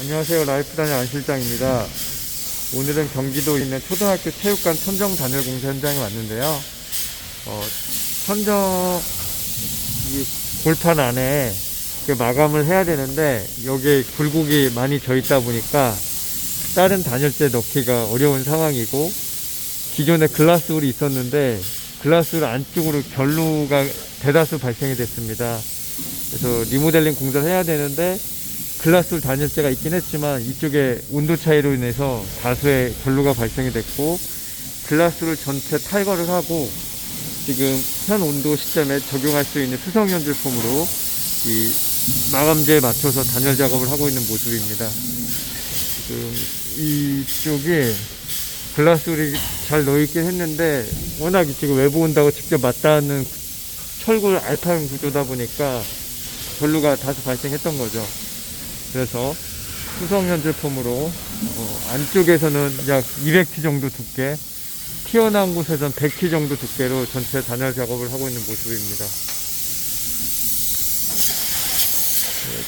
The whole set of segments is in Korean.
안녕하세요. 라이프단의 안 실장입니다. 오늘은 경기도에 있는 초등학교 체육관 천정 단열 공사 현장에 왔는데요. 천정 이 골판 안에 마감을 해야 되는데 여기에 굴곡이 많이 져 있다 보니까 다른 단열재 넣기가 어려운 상황이고, 기존에 글라스홀이 있었는데 글라스홀 안쪽으로 결로가 대다수 발생이 됐습니다. 그래서 리모델링 공사를 해야 되는데 글라스홀 단열재가 있긴 했지만 이쪽에 온도 차이로 인해서 다수의 결로가 발생이 됐고, 글라스홀 전체 탈거를 하고 지금 현 온도 시점에 적용할 수 있는 수성 연질폼으로 이 마감재에 맞춰서 단열 작업을 하고 있는 모습입니다. 지금 이쪽에 글라스홀이 잘 넣어있긴 했는데 워낙 지금 외부 온도하고 직접 맞닿는 철골 알파인 구조다 보니까 결로가 다수 발생했던 거죠. 그래서 수성 연질폼으로 안쪽에서는 약 200T 정도 두께, 튀어나온 곳에서는 100T 정도 두께로 전체 단열 작업을 하고 있는 모습입니다.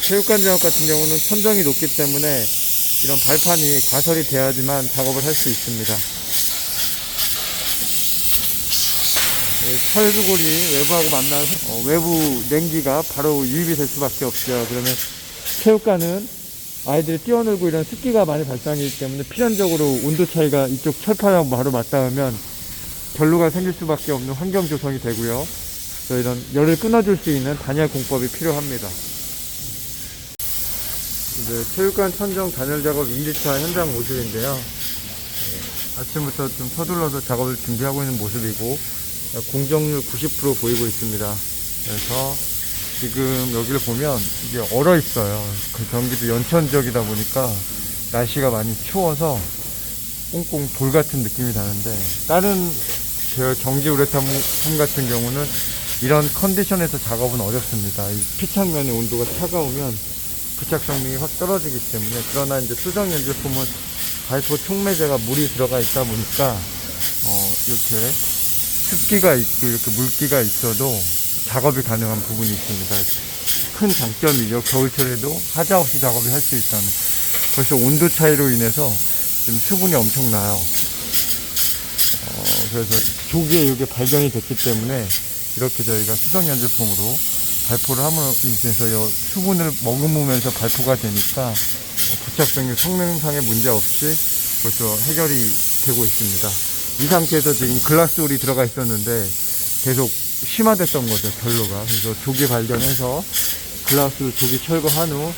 체육관 작업 같은 경우는 천정이 높기 때문에 이런 발판이 가설이 돼야지만 작업을 할 수 있습니다. 철부골이 외부하고 만나서 외부 냉기가 바로 유입이 될 수밖에 없죠. 그러면 체육관은 아이들이 뛰어놀고 이런 습기가 많이 발생하기 때문에 필연적으로 온도 차이가 이쪽 철판하고 바로 맞닿으면 결로가 생길 수밖에 없는 환경 조성이 되고요. 그래서 이런 열을 끊어줄 수 있는 단열 공법이 필요합니다. 이제 체육관 천정 단열 작업 2일차 현장 모습인데요. 아침부터 좀 서둘러서 작업을 준비하고 있는 모습이고, 공정률 90% 보이고 있습니다. 그래서 지금 여기를 보면 이게 얼어 있어요. 그 경기도 연천 지역이다 보니까 날씨가 많이 추워서 꽁꽁 돌 같은 느낌이 나는데, 다른 경지 우레탄 폼 같은 경우는 이런 컨디션에서 작업은 어렵습니다. 이 피창면의 온도가 차가우면 부착 성능이 확 떨어지기 때문에. 그러나 이제 수성 연질폼은 발포 촉매제가 물이 들어가 있다 보니까 이렇게 습기가 있고 이렇게 물기가 있어도 작업이 가능한 부분이 있습니다. 큰 장점이죠. 겨울철에도 하자 없이 작업을 할 수 있다는. 벌써 온도 차이로 인해서 지금 수분이 엄청나요. 그래서 조기에 이게 발견이 됐기 때문에 이렇게 저희가 수성 연질폼으로 발포를 함으로 인해서 수분을 머금으면서 발포가 되니까 부착성의 성능상의 문제 없이 벌써 해결이 되고 있습니다. 이 상태에서 지금 글라스홀이 들어가 있었는데 계속 심화됐던 거죠, 결로가. 그래서 조기 발견해서 글라스홀 조기 철거한 후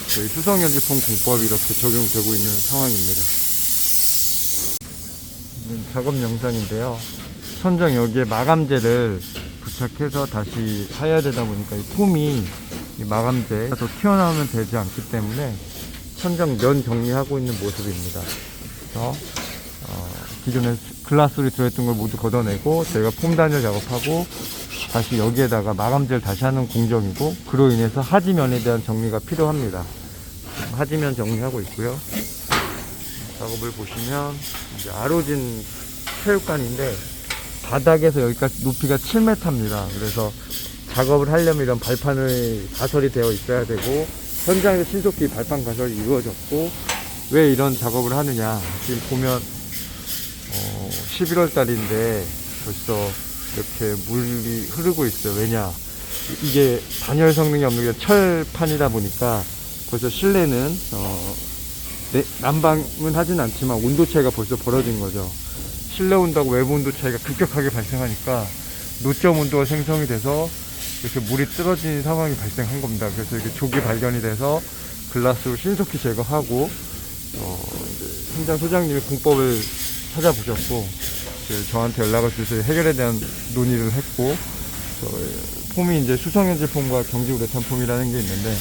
저희 수성 연질폼 공법이 이렇게 적용되고 있는 상황입니다. 작업 영상인데요. 천정 여기에 마감재를 부착해서 다시 사야 되다 보니까 이 폼이 이 마감재 또 튀어나오면 되지 않기 때문에 천정 면 정리하고 있는 모습입니다. 그래서 기존에 글라스홀이 들어있던 걸 모두 걷어내고 저희가 폼 단열 작업하고 다시 여기에다가 마감재를 다시 하는 공정이고, 그로 인해서 하지면에 대한 정리가 필요합니다. 하지면 정리하고 있고요. 작업을 보시면 이제 아로진 체육관인데 바닥에서 여기까지 높이가 7m입니다. 그래서 작업을 하려면 이런 발판이 가설이 되어 있어야 되고, 현장에서 신속히 발판 가설이 이루어졌고, 왜 이런 작업을 하느냐, 지금 보면 11월 달인데 벌써 이렇게 물이 흐르고 있어요. 왜냐, 이게 단열 성능이 없는 게 철판이다 보니까 벌써 실내는 난방은 하진 않지만 온도 차이가 벌써 벌어진 거죠. 실내 온도하고 외부 온도 차이가 급격하게 발생하니까 노점 온도가 생성이 돼서 이렇게 물이 떨어지는 상황이 발생한 겁니다. 그래서 이렇게 조기 발견이 돼서 글라스로 신속히 제거하고, 현장 소장님이 공법을 찾아보셨고 저한테 연락을 주셔서 해결에 대한 논의를 했고, 폼이 이제 수성 연질폼과 경지 우레탄 폼이라는 게 있는데,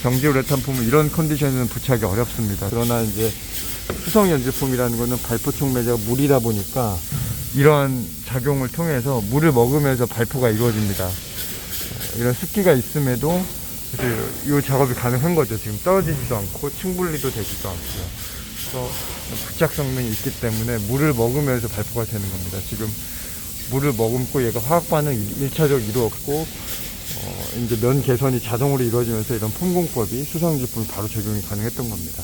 경지 우레탄 폼은 이런 컨디션에는 부착이 어렵습니다. 그러나 이제 수성 연질폼이라는 거는 발포 촉매제가 물이다 보니까 이러한 작용을 통해서 물을 먹으면서 발포가 이루어집니다. 이런 습기가 있음에도 이 작업이 가능한 거죠. 지금 떨어지지도 않고 충분리도 되지도 않고요. 그래서 부착 성능이 있기 때문에 물을 먹으면서 발포가 되는 겁니다. 지금 물을 머금고 얘가 화학 반응 1차적으로 이루었고, 이제 면 개선이 자동으로 이루어지면서 이런 품공법이 수상제품이 바로 적용이 가능했던 겁니다.